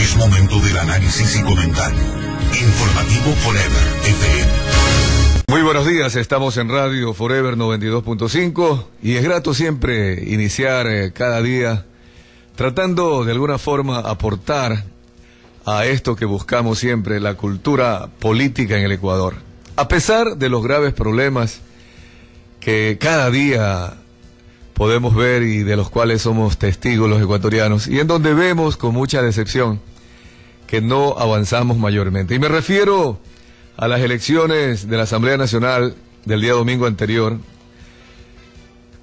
Es momento del análisis y comentario. Informativo Forever FM. Muy buenos días, estamos en Radio Forever 92.5 y es grato siempre iniciar cada día tratando de alguna forma aportar a esto que buscamos siempre, la cultura política en el Ecuador. A pesar de los graves problemas que cada día podemos ver y de los cuales somos testigos los ecuatorianos, y en donde vemos con mucha decepción que no avanzamos mayormente. Y me refiero a las elecciones de la Asamblea Nacional del día domingo anterior,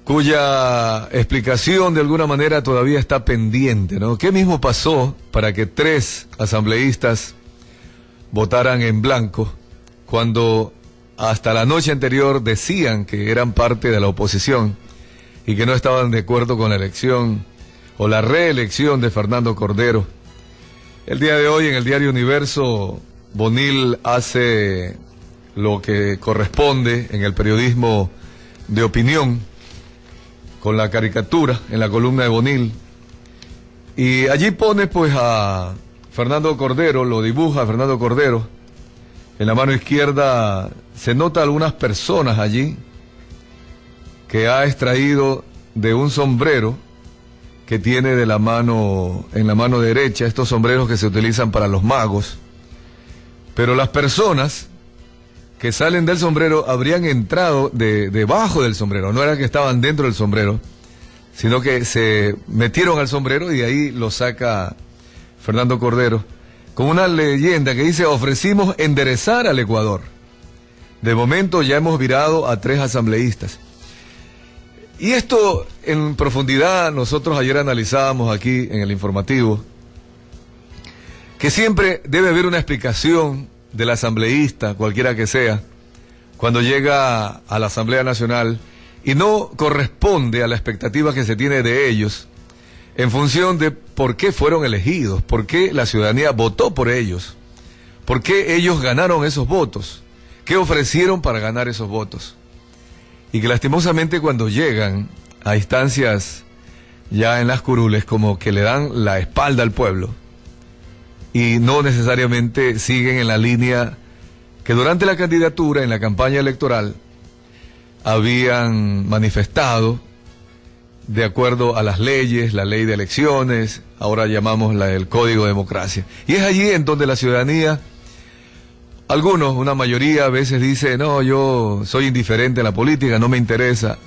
cuya explicación de alguna manera todavía está pendiente, ¿no? ¿Qué mismo pasó para que 3 asambleístas votaran en blanco cuando hasta la noche anterior decían que eran parte de la oposición y que no estaban de acuerdo con la elección o la reelección de Fernando Cordero? El día de hoy en el diario Universo, Bonil hace lo que corresponde en el periodismo de opinión, con la caricatura en la columna de Bonil, y allí pone pues a Fernando Cordero, lo dibuja a Fernando Cordero. En la mano izquierda se nota algunas personas allí que ha extraído de un sombrero que tiene en la mano derecha, estos sombreros que se utilizan para los magos. Pero las personas que salen del sombrero habrían entrado debajo del sombrero, no era que estaban dentro del sombrero, sino que se metieron al sombrero y de ahí lo saca Fernando Cordero, con una leyenda que dice: ofrecimos enderezar al Ecuador. De momento ya hemos virado a 3 asambleístas. Y esto en profundidad nosotros ayer analizábamos aquí en el informativo, que siempre debe haber una explicación del asambleísta, cualquiera que sea, cuando llega a la Asamblea Nacional y no corresponde a la expectativa que se tiene de ellos en función de por qué fueron elegidos, por qué la ciudadanía votó por ellos, por qué ellos ganaron esos votos, qué ofrecieron para ganar esos votos. Y que lastimosamente cuando llegan a instancias ya en las curules, como que le dan la espalda al pueblo y no necesariamente siguen en la línea que durante la candidatura, en la campaña electoral, habían manifestado de acuerdo a las leyes, la ley de elecciones, ahora llamamos el Código de Democracia. Y es allí en donde la ciudadanía, algunos, una mayoría a veces dice: no, yo soy indiferente a la política, no me interesa,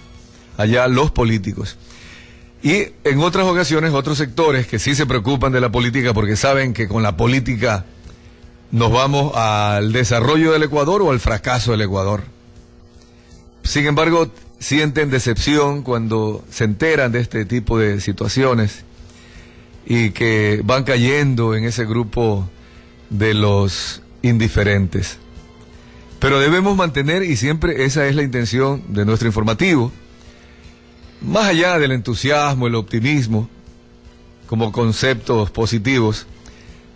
allá los políticos. Y en otras ocasiones, otros sectores que sí se preocupan de la política porque saben que con la política nos vamos al desarrollo del Ecuador o al fracaso del Ecuador. Sin embargo, sienten decepción cuando se enteran de este tipo de situaciones y que van cayendo en ese grupo de los indiferentes. Pero debemos mantener, y siempre esa es la intención de nuestro informativo, más allá del entusiasmo, el optimismo, como conceptos positivos,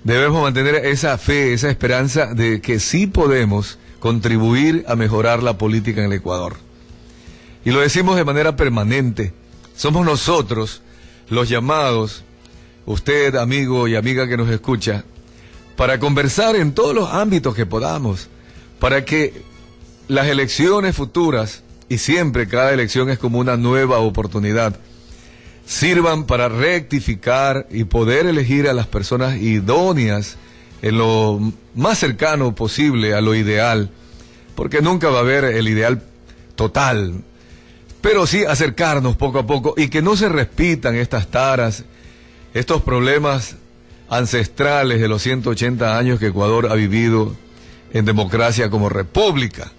debemos mantener esa fe, esa esperanza de que sí podemos contribuir a mejorar la política en el Ecuador. Y lo decimos de manera permanente. Somos nosotros los llamados, usted, amigo y amiga que nos escucha, para conversar en todos los ámbitos que podamos, para que las elecciones futuras, y siempre cada elección es como una nueva oportunidad, sirvan para rectificar y poder elegir a las personas idóneas en lo más cercano posible a lo ideal, porque nunca va a haber el ideal total, pero sí acercarnos poco a poco y que no se repitan estas taras, estos problemas ancestrales de los 180 años que Ecuador ha vivido en democracia como república.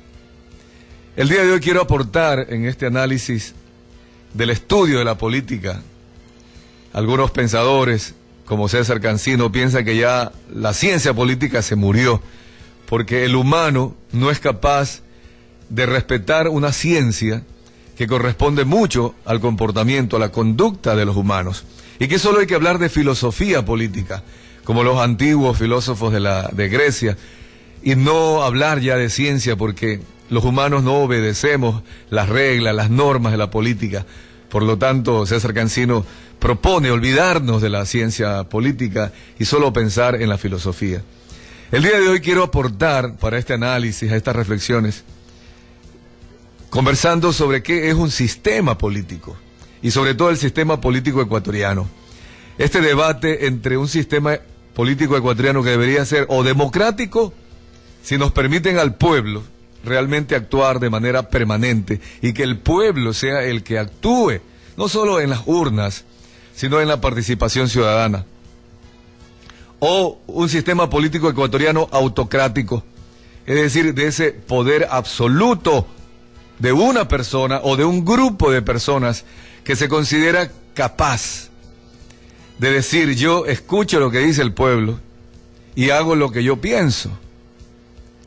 El día de hoy quiero aportar en este análisis del estudio de la política. Algunos pensadores, como César Cancino, piensan que ya la ciencia política se murió, porque el humano no es capaz de respetar una ciencia que corresponde mucho al comportamiento, a la conducta de los humanos, y que solo hay que hablar de filosofía política, como los antiguos filósofos de Grecia, y no hablar ya de ciencia, porque los humanos no obedecemos las reglas, las normas de la política. Por lo tanto, César Cancino propone olvidarnos de la ciencia política y solo pensar en la filosofía. El día de hoy quiero aportar para este análisis, a estas reflexiones, conversando sobre qué es un sistema político y sobre todo el sistema político ecuatoriano. Este debate entre un sistema político ecuatoriano que debería ser o democrático, si nos permiten al pueblo realmente actuar de manera permanente y que el pueblo sea el que actúe, no solo en las urnas, sino en la participación ciudadana. O un sistema político ecuatoriano autocrático, es decir, de ese poder absoluto de una persona o de un grupo de personas que se considera capaz de decir: yo escucho lo que dice el pueblo y hago lo que yo pienso,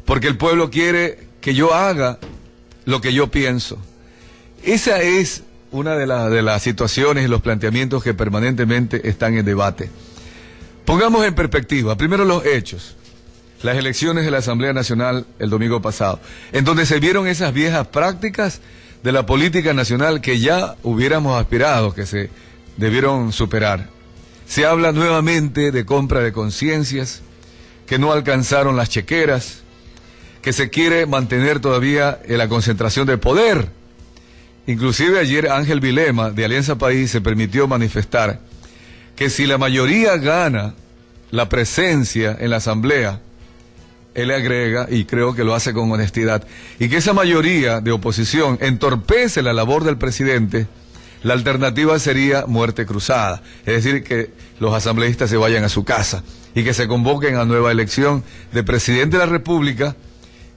porque el pueblo quiere que yo haga lo que yo pienso. Esa es una de las situaciones y los planteamientos que permanentemente están en debate. Pongamos en perspectiva, primero los hechos. Las elecciones de la Asamblea Nacional el domingo pasado, en donde se vieron esas viejas prácticas de la política nacional que ya hubiéramos aspirado, que se debieron superar. Se habla nuevamente de compra de conciencias, que no alcanzaron las chequeras, que se quiere mantener todavía en la concentración de poder. Inclusive ayer Ángel Vilema, de Alianza País, se permitió manifestar que si la mayoría gana la presencia en la Asamblea, él agrega, y creo que lo hace con honestidad, y que esa mayoría de oposición entorpece la labor del presidente, la alternativa sería muerte cruzada, es decir, que los asambleístas se vayan a su casa y que se convoquen a nueva elección de presidente de la República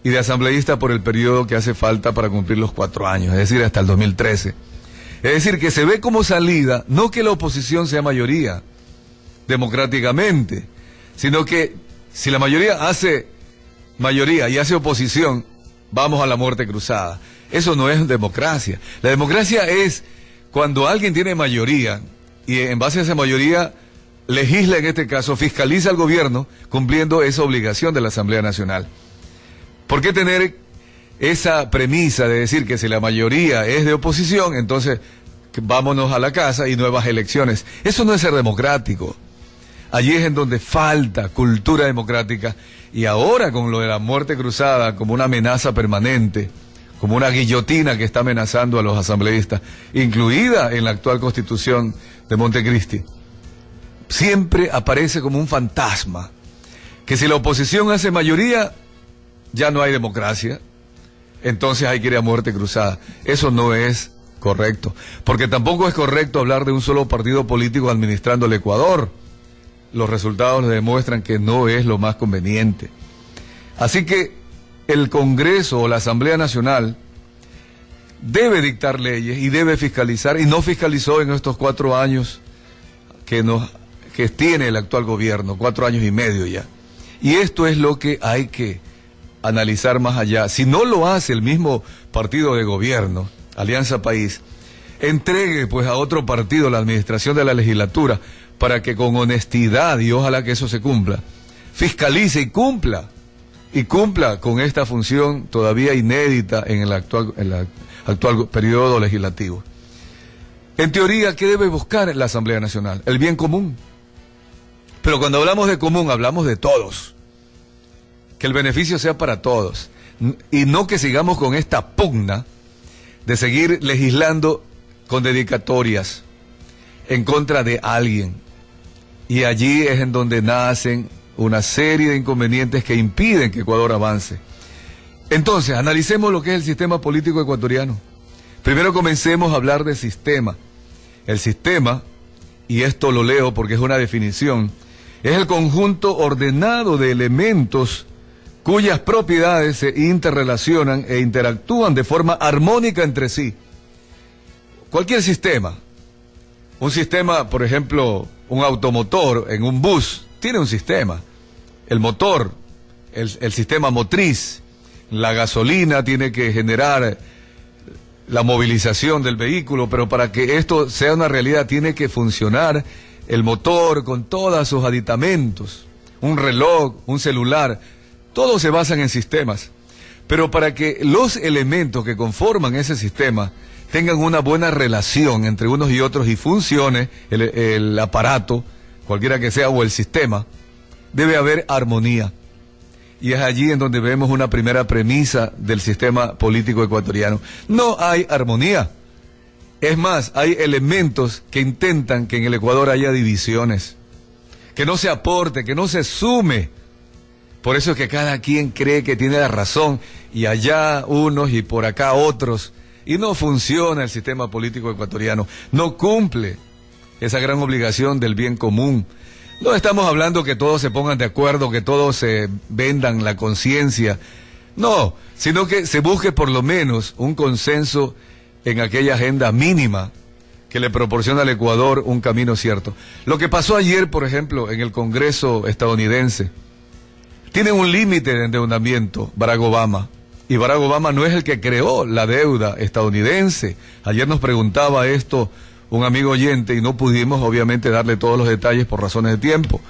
y de asambleísta por el periodo que hace falta para cumplir los 4 años, es decir, hasta el 2013. Es decir, que se ve como salida, no que la oposición sea mayoría, democráticamente, sino que si la mayoría hace mayoría y hace oposición, vamos a la muerte cruzada. Eso no es democracia. La democracia es cuando alguien tiene mayoría y en base a esa mayoría legisla, en este caso, fiscaliza al gobierno cumpliendo esa obligación de la Asamblea Nacional. ¿Por qué tener esa premisa de decir que si la mayoría es de oposición, entonces vámonos a la casa y nuevas elecciones? Eso no es ser democrático. Allí es en donde falta cultura democrática, y ahora con lo de la muerte cruzada como una amenaza permanente, como una guillotina que está amenazando a los asambleístas, incluida en la actual Constitución de Montecristi, siempre aparece como un fantasma, que si la oposición hace mayoría, ya no hay democracia, entonces hay que ir a muerte cruzada. Eso no es correcto, porque tampoco es correcto hablar de un solo partido político administrando el Ecuador. Los resultados demuestran que no es lo más conveniente. Así que el Congreso o la Asamblea Nacional debe dictar leyes y debe fiscalizar, y no fiscalizó en estos 4 años que tiene el actual gobierno, 4 años y medio ya. Y esto es lo que hay que analizar más allá. Si no lo hace el mismo partido de gobierno, Alianza País, entregue pues a otro partido la administración de la legislatura para que con honestidad, y ojalá que eso se cumpla, fiscalice y cumpla con esta función todavía inédita en el actual periodo legislativo. En teoría, ¿qué debe buscar la Asamblea Nacional? El bien común. Pero cuando hablamos de común, hablamos de todos. Que el beneficio sea para todos. Y no que sigamos con esta pugna de seguir legislando con dedicatorias en contra de alguien. Y allí es en donde nacen una serie de inconvenientes que impiden que Ecuador avance. Entonces, analicemos lo que es el sistema político ecuatoriano. Primero comencemos a hablar de sistema. El sistema, y esto lo leo porque es una definición, es el conjunto ordenado de elementos cuyas propiedades se interrelacionan e interactúan de forma armónica entre sí. Cualquier sistema, un sistema, por ejemplo, un automotor en un bus, tiene un sistema. El motor, el sistema motriz, la gasolina tiene que generar la movilización del vehículo, pero para que esto sea una realidad tiene que funcionar el motor con todos sus aditamentos, un reloj, un celular, todos se basan en sistemas. Pero para que los elementos que conforman ese sistema tengan una buena relación entre unos y otros y funcione el aparato, cualquiera que sea, o el sistema, debe haber armonía. Y es allí en donde vemos una primera premisa del sistema político ecuatoriano. No hay armonía. Es más, hay elementos que intentan que en el Ecuador haya divisiones, que no se aporte, que no se sume. Por eso es que cada quien cree que tiene la razón, y allá unos y por acá otros, y no funciona el sistema político ecuatoriano, no cumple esa gran obligación del bien común. No estamos hablando que todos se pongan de acuerdo, que todos se vendan la conciencia, no, sino que se busque por lo menos un consenso en aquella agenda mínima que le proporciona al Ecuador un camino cierto. Lo que pasó ayer, por ejemplo, en el Congreso estadounidense, tiene un límite de endeudamiento Barack Obama, y Barack Obama no es el que creó la deuda estadounidense. Ayer nos preguntaba esto un amigo oyente y no pudimos obviamente darle todos los detalles por razones de tiempo.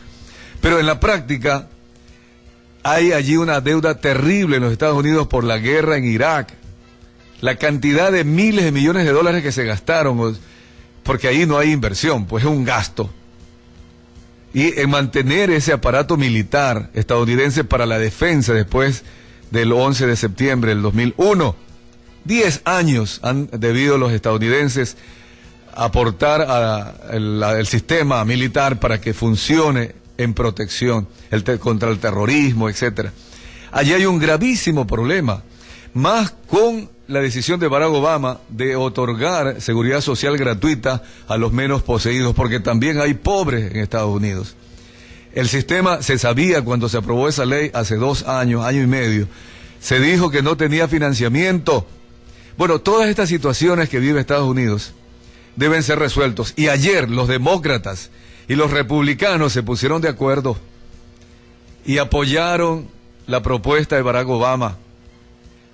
Pero en la práctica hay allí una deuda terrible en los Estados Unidos por la guerra en Irak. La cantidad de miles de millones de dólares que se gastaron, porque ahí no hay inversión, pues es un gasto. Y en mantener ese aparato militar estadounidense para la defensa después del 11 de septiembre del 2001, 10 años han debido los estadounidenses aportar al sistema militar para que funcione en protección contra el terrorismo, etcétera. Allí hay un gravísimo problema, más con la decisión de Barack Obama de otorgar seguridad social gratuita a los menos poseídos, porque también hay pobres en Estados Unidos. El sistema se sabía cuando se aprobó esa ley hace 2 años, año y medio, se dijo que no tenía financiamiento. Bueno, todas estas situaciones que vive Estados Unidos deben ser resueltos. Y ayer los demócratas y los republicanos se pusieron de acuerdo y apoyaron la propuesta de Barack Obama.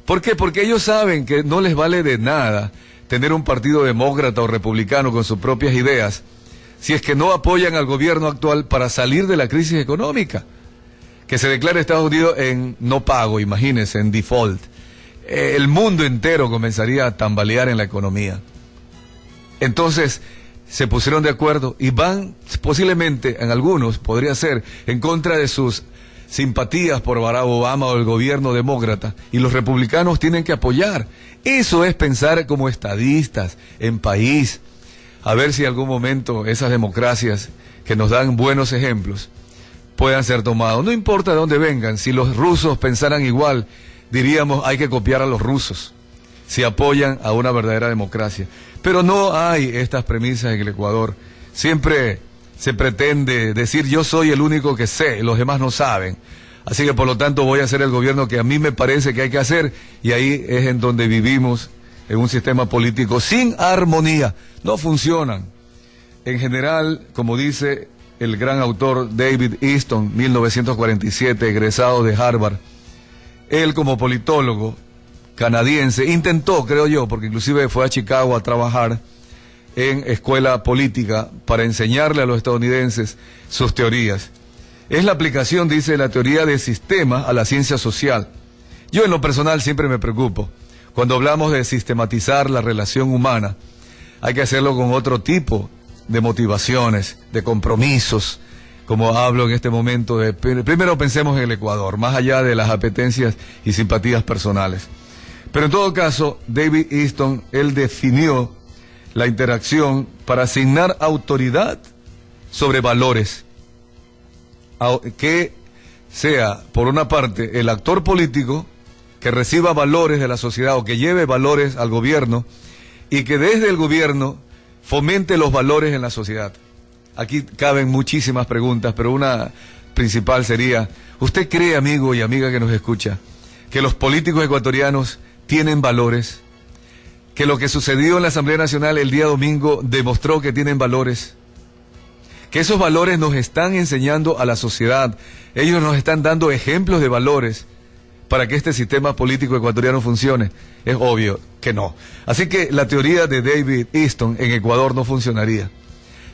¿Por qué? Porque ellos saben que no les vale de nada tener un partido demócrata o republicano con sus propias ideas si es que no apoyan al gobierno actual para salir de la crisis económica, que se declara Estados Unidos en no pago, imagínense, en default. El mundo entero comenzaría a tambalear en la economía. Entonces se pusieron de acuerdo y van posiblemente, en algunos, podría ser, en contra de sus simpatías por Barack Obama o el gobierno demócrata, y los republicanos tienen que apoyar. Eso es pensar como estadistas en país, a ver si en algún momento esas democracias que nos dan buenos ejemplos puedan ser tomados. No importa de dónde vengan, si los rusos pensaran igual, diríamos hay que copiar a los rusos, si apoyan a una verdadera democracia. Pero no hay estas premisas en el Ecuador. Siempre se pretende decir yo soy el único que sé, los demás no saben. Así que por lo tanto voy a hacer el gobierno que a mí me parece que hay que hacer, y ahí es en donde vivimos, en un sistema político sin armonía. No funcionan. En general, como dice el gran autor David Easton, 1947, egresado de Harvard, él como politólogo canadiense intentó, creo yo, porque inclusive fue a Chicago a trabajar en escuela política para enseñarle a los estadounidenses sus teorías. Es la aplicación, dice, la teoría de sistemas a la ciencia social. Yo en lo personal siempre me preocupo. Cuando hablamos de sistematizar la relación humana, hay que hacerlo con otro tipo de motivaciones, de compromisos, como hablo en este momento. Primero pensemos en el Ecuador, más allá de las apetencias y simpatías personales. Pero en todo caso, David Easton, él definió la interacción para asignar autoridad sobre valores, que sea, por una parte, el actor político que reciba valores de la sociedad o que lleve valores al gobierno, y que desde el gobierno fomente los valores en la sociedad. Aquí caben muchísimas preguntas, pero una principal sería, ¿usted cree, amigo y amiga que nos escucha, que los políticos ecuatorianos tienen valores? ¿Que lo que sucedió en la Asamblea Nacional el día domingo demostró que tienen valores? ¿Que esos valores nos están enseñando a la sociedad? Ellos nos están dando ejemplos de valores para que este sistema político ecuatoriano funcione. Es obvio que no. Así que la teoría de David Easton en Ecuador no funcionaría.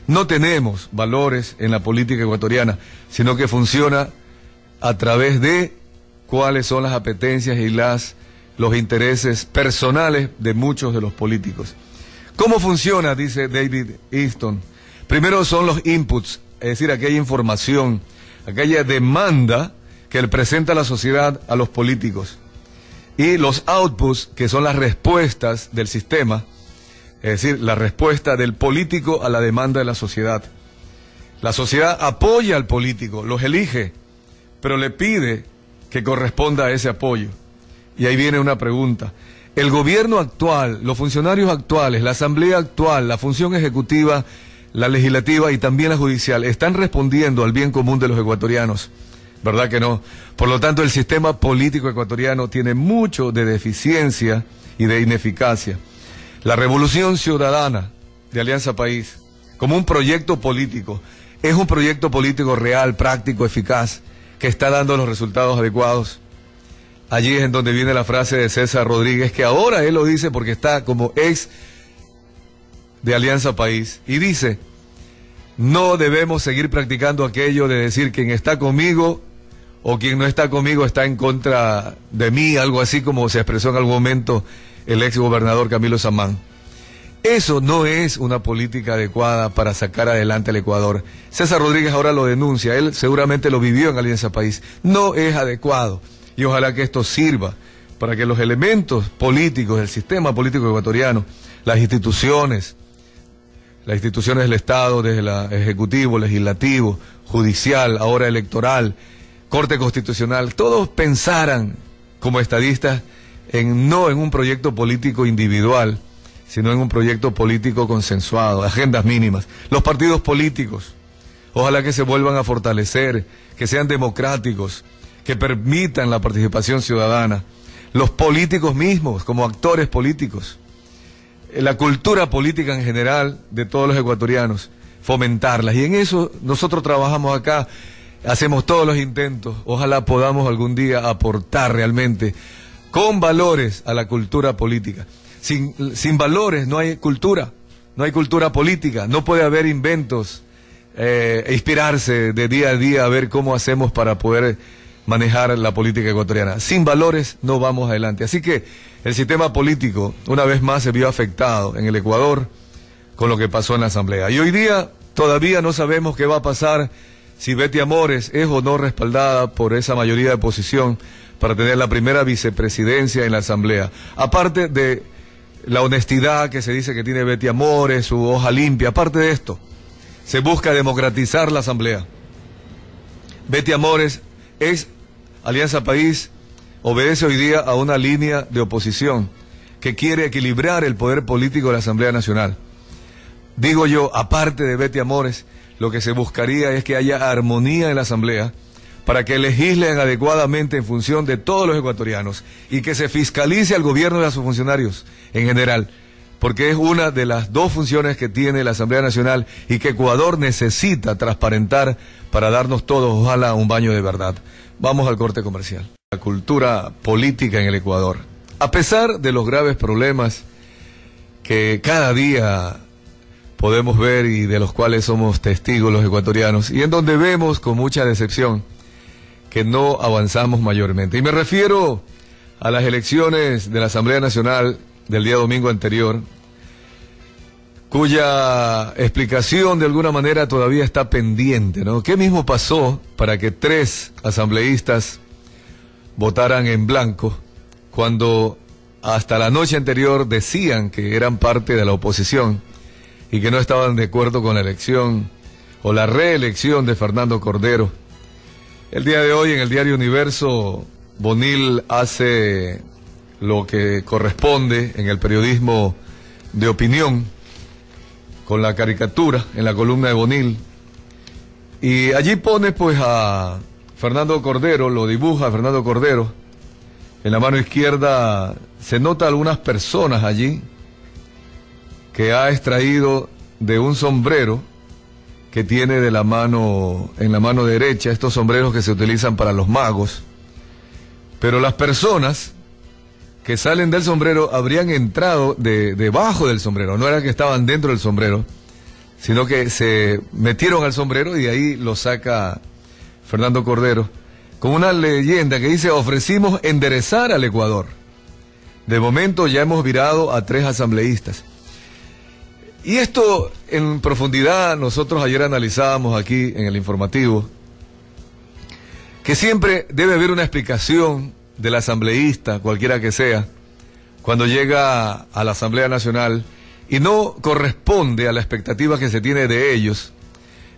No tenemos valores en la política ecuatoriana, sino que funciona a través de cuáles son las apetencias y las los intereses personales de muchos de los políticos. ¿Cómo funciona? Dice David Easton. Primero son los inputs, es decir, aquella información, aquella demanda que le presenta la sociedad a los políticos. Y los outputs, que son las respuestas del sistema, es decir, la respuesta del político a la demanda de la sociedad. La sociedad apoya al político, los elige, pero le pide que corresponda a ese apoyo. Y ahí viene una pregunta. El gobierno actual, los funcionarios actuales, la asamblea actual, la función ejecutiva, la legislativa y también la judicial, ¿están respondiendo al bien común de los ecuatorianos? ¿Verdad que no? Por lo tanto, el sistema político ecuatoriano tiene mucho de deficiencia y de ineficacia. La Revolución Ciudadana de Alianza País, como un proyecto político, es un proyecto político real, práctico, eficaz, que está dando los resultados adecuados. Allí es en donde viene la frase de César Rodríguez, que ahora él lo dice porque está como ex de Alianza País, y dice: no debemos seguir practicando aquello de decir quien está conmigo o quien no está conmigo está en contra de mí, algo así como se expresó en algún momento el ex gobernador Camilo Samán. Eso no es una política adecuada para sacar adelante al Ecuador. César Rodríguez ahora lo denuncia, él seguramente lo vivió en Alianza País. No es adecuado. Y ojalá que esto sirva para que los elementos políticos del sistema político ecuatoriano, las instituciones del Estado, desde el Ejecutivo, Legislativo, Judicial, ahora electoral, Corte Constitucional, todos pensaran como estadistas no en un proyecto político individual, sino en un proyecto político consensuado, agendas mínimas. Los partidos políticos, ojalá que se vuelvan a fortalecer, que sean democráticos, que permitan la participación ciudadana, los políticos mismos como actores políticos, la cultura política en general de todos los ecuatorianos, fomentarlas. Y en eso nosotros trabajamos acá, hacemos todos los intentos, ojalá podamos algún día aportar realmente con valores a la cultura política. Sin valores no hay cultura política, no puede haber inventos, inspirarse de día a día a ver cómo hacemos para poder manejar la política ecuatoriana. Sin valores no vamos adelante. Así que el sistema político, una vez más, se vio afectado en el Ecuador con lo que pasó en la Asamblea. Y hoy día todavía no sabemos qué va a pasar si Betty Amores es o no respaldada por esa mayoría de oposición para tener la primera vicepresidencia en la Asamblea. Aparte de la honestidad que se dice que tiene Betty Amores, su hoja limpia, aparte de esto, se busca democratizar la Asamblea. Betty Amores es Alianza País, obedece hoy día a una línea de oposición que quiere equilibrar el poder político de la Asamblea Nacional. Digo yo, aparte de Betty Amores, lo que se buscaría es que haya armonía en la Asamblea para que legislen adecuadamente en función de todos los ecuatorianos y que se fiscalice al gobierno y a sus funcionarios en general, porque es una de las dos funciones que tiene la Asamblea Nacional y que Ecuador necesita transparentar para darnos todos, ojalá, un baño de verdad. Vamos al corte comercial. La cultura política en el Ecuador. A pesar de los graves problemas que cada día podemos ver y de los cuales somos testigos los ecuatorianos, y en donde vemos con mucha decepción que no avanzamos mayormente. Y me refiero a las elecciones de la Asamblea Nacional del día domingo anterior, cuya explicación de alguna manera todavía está pendiente, ¿no? ¿Qué mismo pasó para que 3 asambleístas votaran en blanco cuando hasta la noche anterior decían que eran parte de la oposición y que no estaban de acuerdo con la elección o la reelección de Fernando Cordero? El día de hoy en el diario Universo, Bonil hace lo que corresponde en el periodismo de opinión, con la caricatura en la columna de Bonil, y allí pone pues a Fernando Cordero, lo dibuja a Fernando Cordero, en la mano izquierda se nota algunas personas allí que ha extraído de un sombrero que tiene en la mano derecha, estos sombreros que se utilizan para los magos, pero las personas que salen del sombrero habrían entrado debajo del sombrero, no era que estaban dentro del sombrero, sino que se metieron al sombrero y de ahí lo saca Fernando Cordero, con una leyenda que dice: ofrecimos enderezar al Ecuador. De momento ya hemos virado a 3 asambleístas. Y esto en profundidad nosotros ayer analizábamos aquí en el informativo, que siempre debe haber una explicación del asambleísta, cualquiera que sea, cuando llega a la Asamblea Nacional y no corresponde a la expectativa que se tiene de ellos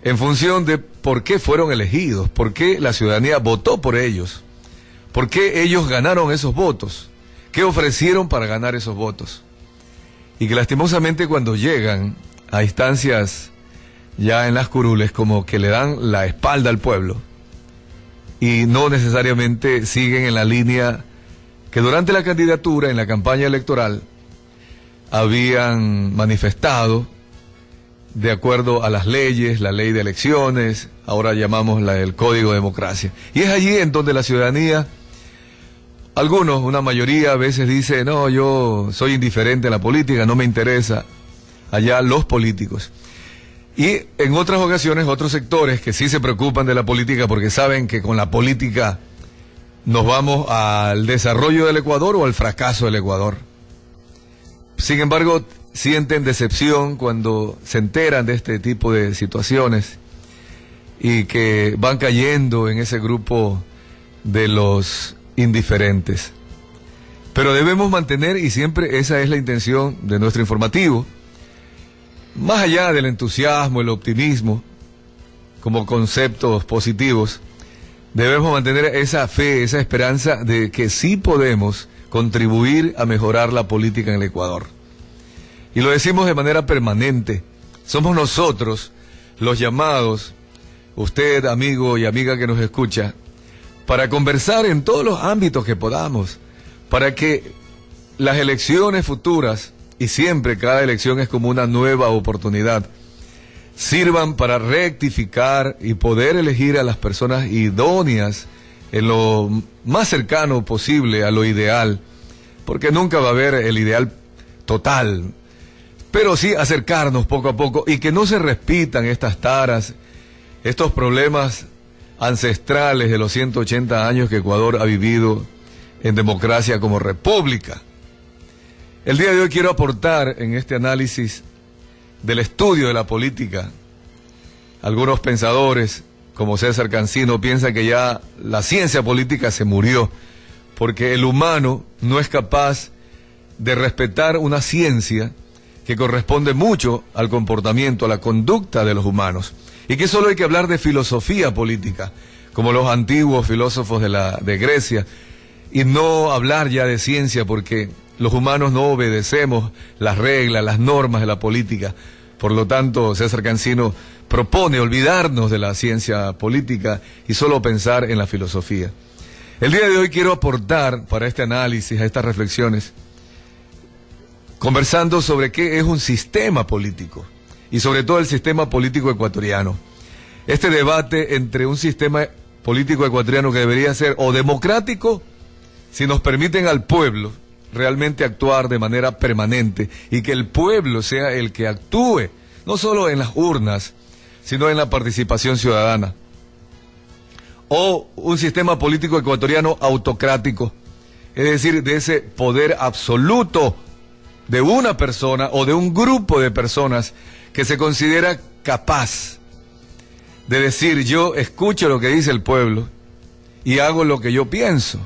en función de por qué fueron elegidos, por qué la ciudadanía votó por ellos, por qué ellos ganaron esos votos, qué ofrecieron para ganar esos votos. Y que lastimosamente cuando llegan a instancias ya en las curules como que le dan la espalda al pueblo y no necesariamente siguen en la línea que durante la candidatura, en la campaña electoral, habían manifestado de acuerdo a las leyes, la ley de elecciones, ahora llamamos el Código de Democracia. Y es allí en donde la ciudadanía, algunos, una mayoría a veces dice, no, yo soy indiferente a la política, no me interesa, allá los políticos. Y en otras ocasiones, otros sectores que sí se preocupan de la política porque saben que con la política nos vamos al desarrollo del Ecuador o al fracaso del Ecuador. Sin embargo, sienten decepción cuando se enteran de este tipo de situaciones y que van cayendo en ese grupo de los indiferentes. Pero debemos mantener, y siempre esa es la intención de nuestro informativo, más allá del entusiasmo, el optimismo, como conceptos positivos, debemos mantener esa fe, esa esperanza de que sí podemos contribuir a mejorar la política en el Ecuador. Y lo decimos de manera permanente. Somos nosotros los llamados, usted, amigo y amiga que nos escucha, para conversar en todos los ámbitos que podamos, para que las elecciones futuras, y siempre cada elección es como una nueva oportunidad, sirvan para rectificar y poder elegir a las personas idóneas en lo más cercano posible a lo ideal, porque nunca va a haber el ideal total, pero sí acercarnos poco a poco y que no se repitan estas taras, estos problemas ancestrales de los 180 años que Ecuador ha vivido en democracia como república. El día de hoy quiero aportar en este análisis del estudio de la política. Algunos pensadores, como César Cancino, piensan que ya la ciencia política se murió, porque el humano no es capaz de respetar una ciencia que corresponde mucho al comportamiento, a la conducta de los humanos. Y que solo hay que hablar de filosofía política, como los antiguos filósofos de Grecia, y no hablar ya de ciencia, porque los humanos no obedecemos las reglas, las normas de la política. Por lo tanto, César Cancino propone olvidarnos de la ciencia política y solo pensar en la filosofía. El día de hoy quiero aportar para este análisis, a estas reflexiones, conversando sobre qué es un sistema político y sobre todo el sistema político ecuatoriano. Este debate entre un sistema político ecuatoriano que debería ser o democrático, si nos permiten al pueblo realmente actuar de manera permanente y que el pueblo sea el que actúe, no solo en las urnas, sino en la participación ciudadana. O un sistema político ecuatoriano autocrático, es decir, de ese poder absoluto de una persona o de un grupo de personas que se considera capaz de decir: yo escucho lo que dice el pueblo y hago lo que yo pienso,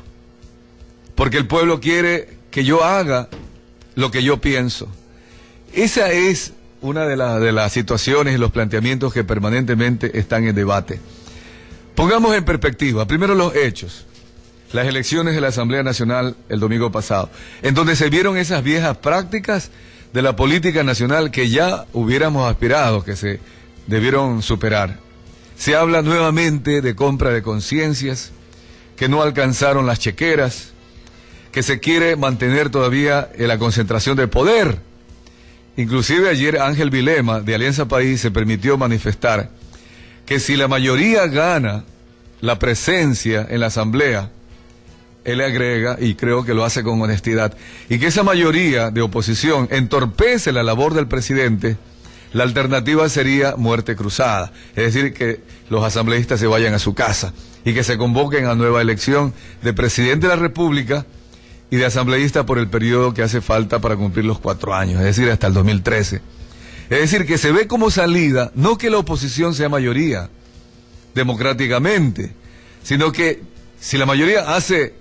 porque el pueblo quiere que yo haga lo que yo pienso. Esa es una de las situaciones y los planteamientos que permanentemente están en debate. Pongamos en perspectiva, primero los hechos. Las elecciones de la Asamblea Nacional el domingo pasado, en donde se vieron esas viejas prácticas de la política nacional que ya hubiéramos aspirado, que se debieron superar. Se habla nuevamente de compra de conciencias, que no alcanzaron las chequeras, que se quiere mantener todavía en la concentración de poder. Inclusive ayer Ángel Vilema, de Alianza País, se permitió manifestar que si la mayoría gana la presencia en la Asamblea, él agrega, y creo que lo hace con honestidad, y que esa mayoría de oposición entorpece la labor del presidente, la alternativa sería muerte cruzada, es decir, que los asambleístas se vayan a su casa y que se convoquen a nueva elección de presidente de la República y de asambleístas por el periodo que hace falta para cumplir los 4 años, es decir, hasta el 2013. Es decir, que se ve como salida, no que la oposición sea mayoría, democráticamente, sino que si la mayoría hace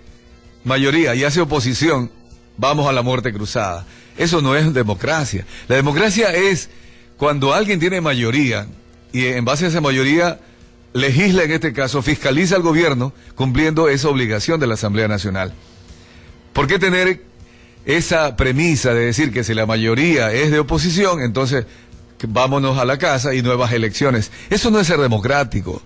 mayoría y hace oposición, vamos a la muerte cruzada. Eso no es democracia. La democracia es cuando alguien tiene mayoría y en base a esa mayoría legisla, en este caso, fiscaliza al gobierno cumpliendo esa obligación de la Asamblea Nacional. ¿Por qué tener esa premisa de decir que si la mayoría es de oposición, entonces vámonos a la casa y nuevas elecciones? Eso no es ser democrático.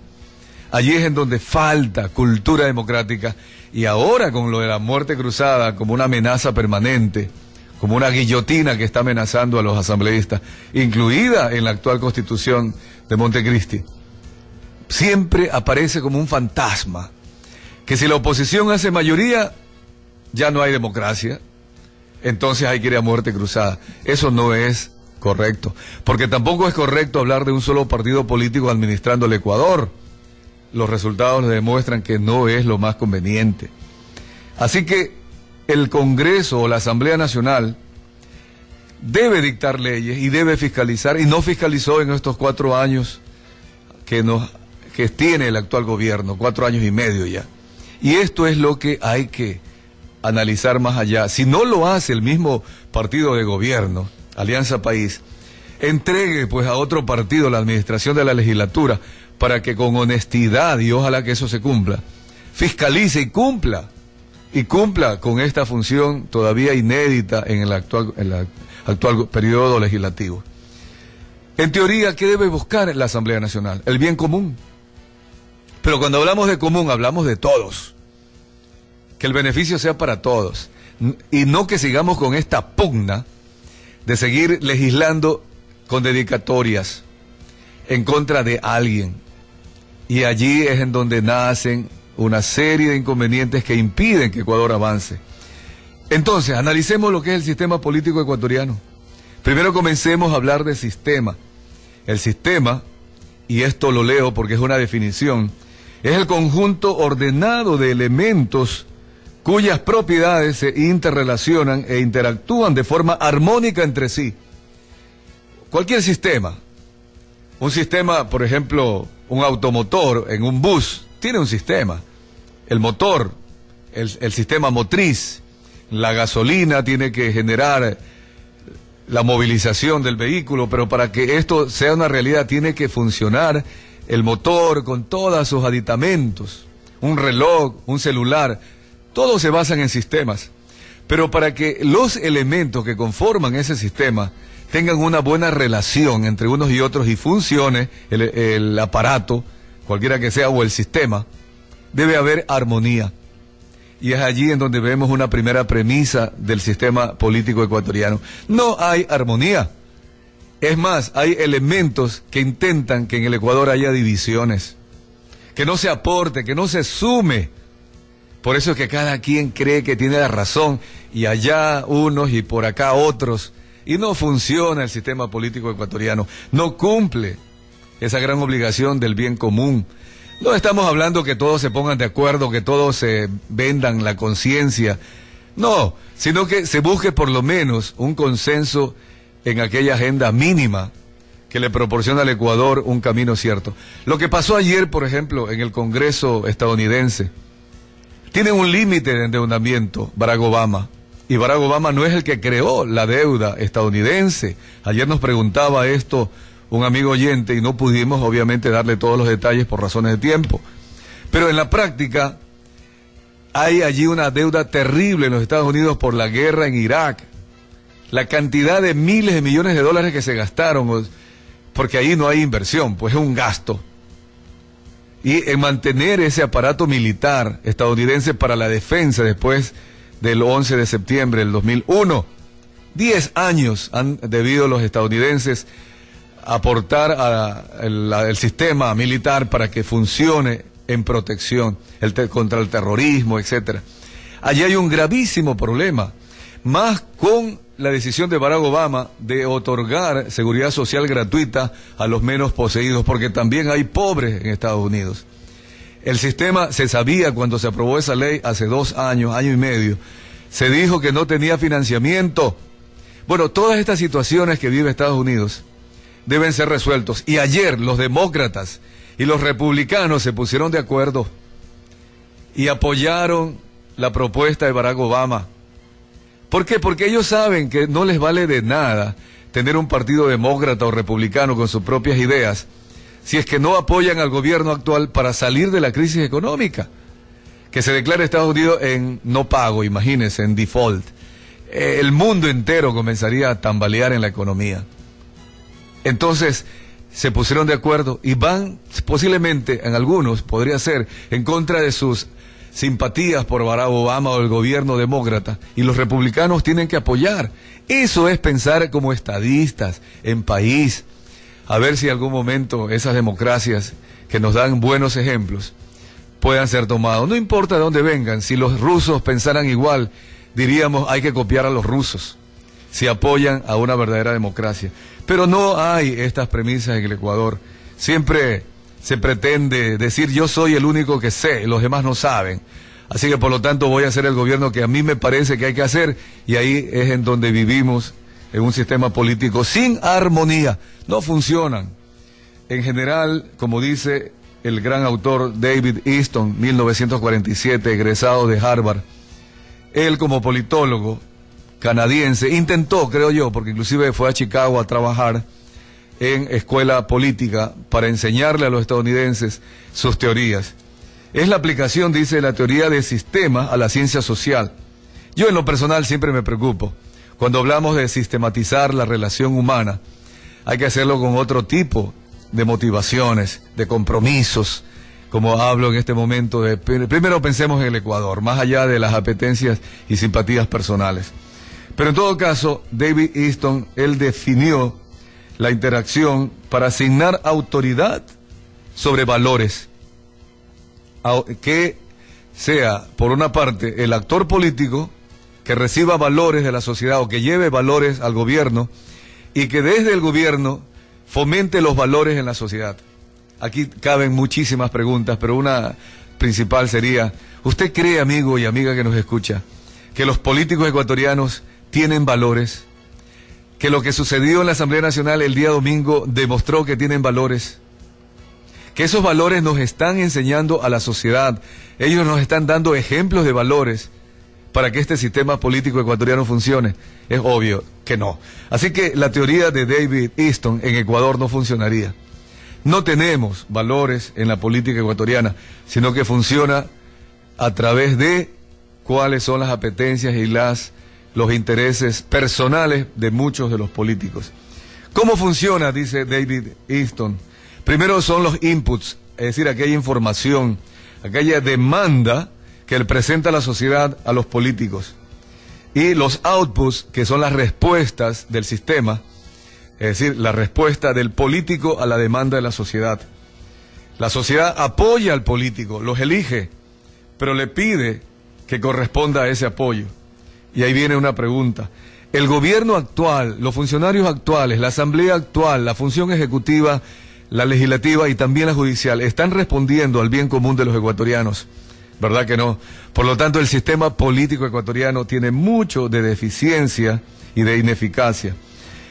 Allí es en donde falta cultura democrática, y ahora con lo de la muerte cruzada como una amenaza permanente, como una guillotina que está amenazando a los asambleístas, incluida en la actual Constitución de Montecristi, siempre aparece como un fantasma, que si la oposición hace mayoría, ya no hay democracia, entonces hay que ir a muerte cruzada. Eso no es correcto, porque tampoco es correcto hablar de un solo partido político administrando el Ecuador. Los resultados demuestran que no es lo más conveniente. Así que el Congreso o la Asamblea Nacional debe dictar leyes y debe fiscalizar, y no fiscalizó en estos 4 años que tiene el actual gobierno, 4 años y medio ya. Y esto es lo que hay que analizar más allá. Si no lo hace el mismo partido de gobierno, Alianza País, entregue pues a otro partido la administración de la legislatura para que con honestidad, y ojalá que eso se cumpla, fiscalice y cumpla con esta función todavía inédita en el actual periodo legislativo. En teoría, ¿qué debe buscar la Asamblea Nacional? El bien común. Pero cuando hablamos de común, hablamos de todos. Que el beneficio sea para todos. Y no que sigamos con esta pugna de seguir legislando con dedicatorias en contra de alguien. Y allí es en donde nacen una serie de inconvenientes que impiden que Ecuador avance. Entonces, analicemos lo que es el sistema político ecuatoriano. Primero comencemos a hablar del sistema. El sistema, y esto lo leo porque es una definición, es el conjunto ordenado de elementos cuyas propiedades se interrelacionan e interactúan de forma armónica entre sí. Cualquier sistema, un sistema, por ejemplo, un automotor en un bus, tiene un sistema. El motor, el sistema motriz, la gasolina tiene que generar la movilización del vehículo, pero para que esto sea una realidad tiene que funcionar el motor con todos sus aditamentos, un reloj, un celular, todos se basan en sistemas. Pero para que los elementos que conforman ese sistema tengan una buena relación entre unos y otros y funcione el aparato, cualquiera que sea, o el sistema, debe haber armonía. Y es allí en donde vemos una primera premisa del sistema político ecuatoriano. No hay armonía. Es más, hay elementos que intentan que en el Ecuador haya divisiones, que no se aporte, que no se sume. Por eso es que cada quien cree que tiene la razón, y allá unos y por acá otros, y no funciona el sistema político ecuatoriano, no cumple esa gran obligación del bien común. No estamos hablando que todos se pongan de acuerdo, que todos se vendan la conciencia, no, sino que se busque por lo menos un consenso en aquella agenda mínima que le proporciona al Ecuador un camino cierto. Lo que pasó ayer, por ejemplo, en el Congreso estadounidense, tiene un límite de endeudamiento Barack Obama, y Barack Obama no es el que creó la deuda estadounidense. Ayer nos preguntaba esto un amigo oyente y no pudimos obviamente darle todos los detalles por razones de tiempo. Pero en la práctica hay allí una deuda terrible en los Estados Unidos por la guerra en Irak. La cantidad de miles de millones de dólares que se gastaron, porque ahí no hay inversión, pues es un gasto. Y en mantener ese aparato militar estadounidense para la defensa después del 11 de septiembre del 2001, 10 años han debido los estadounidenses aportar al sistema militar para que funcione en protección contra el terrorismo, etcétera. Allí hay un gravísimo problema, más con la decisión de Barack Obama de otorgar seguridad social gratuita a los menos poseídos, porque también hay pobres en Estados Unidos. El sistema, se sabía cuando se aprobó esa ley hace 2 años, año y medio, Se dijo que no tenía financiamiento. Bueno, todas estas situaciones que vive Estados Unidos deben ser resueltos. Y ayer los demócratas y los republicanos se pusieron de acuerdo y apoyaron la propuesta de Barack Obama. ¿Por qué? Porque ellos saben que no les vale de nada tener un partido demócrata o republicano con sus propias ideas si es que no apoyan al gobierno actual para salir de la crisis económica. Que se declare Estados Unidos en no pago, imagínense, en default. El mundo entero comenzaría a tambalear en la economía. Entonces, se pusieron de acuerdo y van, posiblemente, en algunos, podría ser, en contra de sus simpatías por Barack Obama o el gobierno demócrata, y los republicanos tienen que apoyar. Eso es pensar como estadistas, en país, a ver si en algún momento esas democracias que nos dan buenos ejemplos puedan ser tomados. No importa de dónde vengan, si los rusos pensaran igual, diríamos hay que copiar a los rusos, si apoyan a una verdadera democracia. Pero no hay estas premisas en el Ecuador. Siempre se pretende decir yo soy el único que sé, los demás no saben. Así que por lo tanto voy a hacer el gobierno que a mí me parece que hay que hacer, y ahí es en donde vivimos, en un sistema político sin armonía. No funcionan. En general, como dice el gran autor David Easton, 1947, egresado de Harvard, él como politólogo canadiense intentó, creo yo, porque inclusive fue a Chicago a trabajar en escuela política para enseñarle a los estadounidenses sus teorías. Es la aplicación, dice, la teoría de sistema a la ciencia social. Yo en lo personal siempre me preocupo. Cuando hablamos de sistematizar la relación humana, hay que hacerlo con otro tipo de motivaciones, de compromisos, como hablo en este momento. Primero pensemos en el Ecuador, más allá de las apetencias y simpatías personales. Pero en todo caso, David Easton, él definió la interacción para asignar autoridad sobre valores, que sea, por una parte, el actor político que reciba valores de la sociedad o que lleve valores al gobierno, y que desde el gobierno fomente los valores en la sociedad. Aquí caben muchísimas preguntas, pero una principal sería, ¿usted cree, amigo y amiga que nos escucha, que los políticos ecuatorianos tienen valores? ¿Que lo que sucedió en la Asamblea Nacional el día domingo demostró que tienen valores? Que esos valores nos están enseñando a la sociedad, ellos nos están dando ejemplos de valores para que este sistema político ecuatoriano funcione. Es obvio que no. Así que la teoría de David Easton en Ecuador no funcionaría. No tenemos valores en la política ecuatoriana, sino que funciona a través de cuáles son las apetencias y los intereses personales de muchos de los políticos. ¿Cómo funciona? Dice David Easton. Primero son los inputs, es decir, aquella información, aquella demanda que le presenta la sociedad a los políticos. Y los outputs, que son las respuestas del sistema, es decir, la respuesta del político a la demanda de la sociedad. La sociedad apoya al político, los elige, pero le pide que corresponda a ese apoyo. Y ahí viene una pregunta. El gobierno actual, los funcionarios actuales, la asamblea actual, la función ejecutiva, la legislativa y también la judicial, ¿están respondiendo al bien común de los ecuatorianos? ¿Verdad que no? Por lo tanto, el sistema político ecuatoriano tiene mucho de deficiencia y de ineficacia.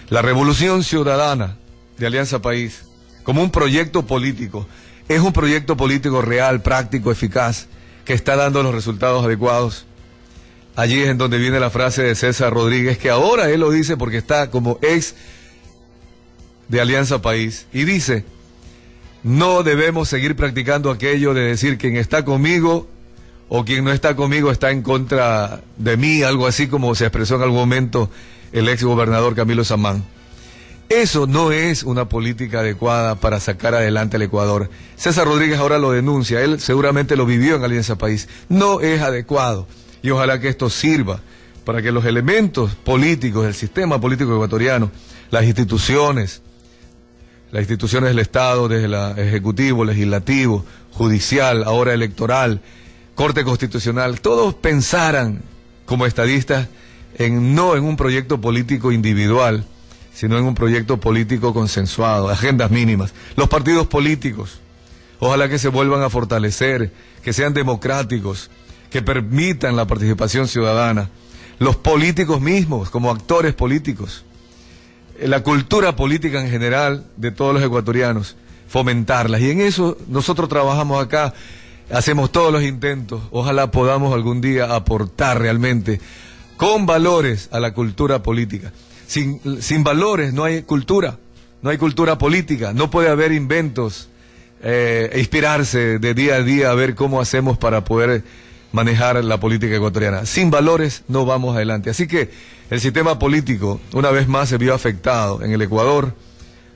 La Revolución Ciudadana de Alianza País, como un proyecto político, es un proyecto político real, práctico, eficaz, que está dando los resultados adecuados. Allí es en donde viene la frase de César Rodríguez, que ahora él lo dice porque está como ex de Alianza País, y dice: no debemos seguir practicando aquello de decir quien está conmigo o quien no está conmigo está en contra de mí, algo así como se expresó en algún momento el ex gobernador Camilo Samán. Eso no es una política adecuada para sacar adelante al Ecuador. César Rodríguez ahora lo denuncia, él seguramente lo vivió en Alianza País. No es adecuado, y ojalá que esto sirva para que los elementos políticos del sistema político ecuatoriano, las instituciones del Estado, desde el Ejecutivo, Legislativo, Judicial, ahora electoral, Corte Constitucional, todos pensaran como estadistas no en un proyecto político individual, sino en un proyecto político consensuado, agendas mínimas. Los partidos políticos, ojalá que se vuelvan a fortalecer, que sean democráticos, que permitan la participación ciudadana. los políticos mismos, como actores políticos, la cultura política en general de todos los ecuatorianos, fomentarlas. Y en eso nosotros trabajamos acá, hacemos todos los intentos, ojalá podamos algún día aportar realmente con valores a la cultura política. Sin valores no hay cultura política, no puede haber inventos, inspirarse de día a día a ver cómo hacemos para poder manejar la política ecuatoriana. Sin valores no vamos adelante. Así que el sistema político una vez más se vio afectado en el Ecuador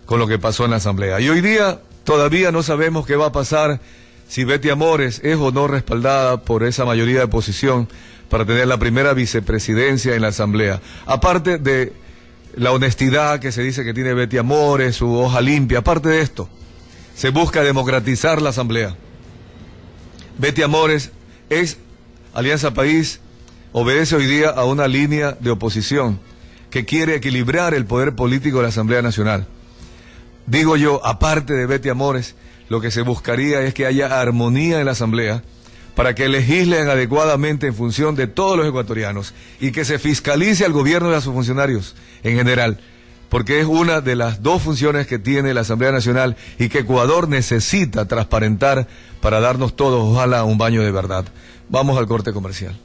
con lo que pasó en la Asamblea. Y hoy día todavía no sabemos qué va a pasar si Betty Amores es o no respaldada por esa mayoría de oposición para tener la primera vicepresidencia en la Asamblea. Aparte de la honestidad que se dice que tiene Betty Amores, su hoja limpia, aparte de esto, se busca democratizar la Asamblea. Betty Amores es Alianza País, obedece hoy día a una línea de oposición que quiere equilibrar el poder político de la Asamblea Nacional. Digo yo, aparte de Betty Amores, lo que se buscaría es que haya armonía en la Asamblea para que legislen adecuadamente en función de todos los ecuatorianos y que se fiscalice al gobierno y a sus funcionarios en general, porque es una de las dos funciones que tiene la Asamblea Nacional y que Ecuador necesita transparentar para darnos todos, ojalá, un baño de verdad. Vamos al corte comercial.